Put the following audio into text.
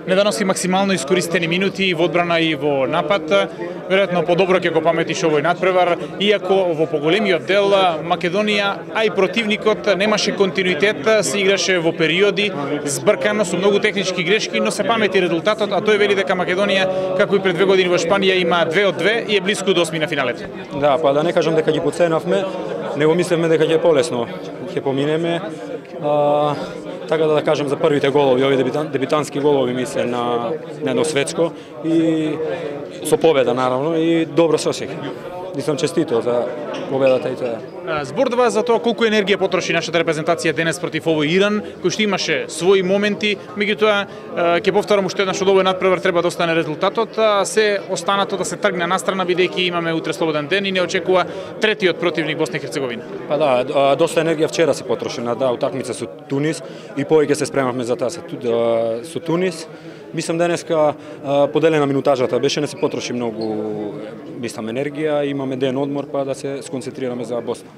Не доноси максимално искористени минути и во одбрана и во напад. Веројатно подобро ќе го паметиш овој надпревар, иако во поголемиот дел Македонија, а и противникот немаше континуитет, се играше во периоди збркано со многу технички грешки, но се памети резултатот, а тој вели дека Македонија, како и пред 2 години во Шпанија, има 2 од 2 и е блиску до осмина финалето. Да, па да не кажам дека ги поценавме, него мислевме дека ќе е полесно, ќе поминеме. Така да кажам за првите голови, овие дебитански голови мисле на едно светско и со победа наравно и добро сосеќ. Сум честито за победата и тоа. Зборува за тоа колку енергија потроши нашата репрезентација денес против овој Иран, кој што имаше своји моменти, меѓутоа ќе повторам уште еднаш, од овој надпревар треба да остане резултатот, а се останато да се тргне настрана, бидејќи имаме утре слободен ден и не очекува третиот противник Босна и Херцеговина. Па да, доста енергија вчера се потроши на утакмица со Тунис и повеќе се спремавме за таа со Тунис. Мислам денеска поделена минутажата беше, не се потроши многу енергија, имаме ден одмор па да се сконцентрираме за Босна.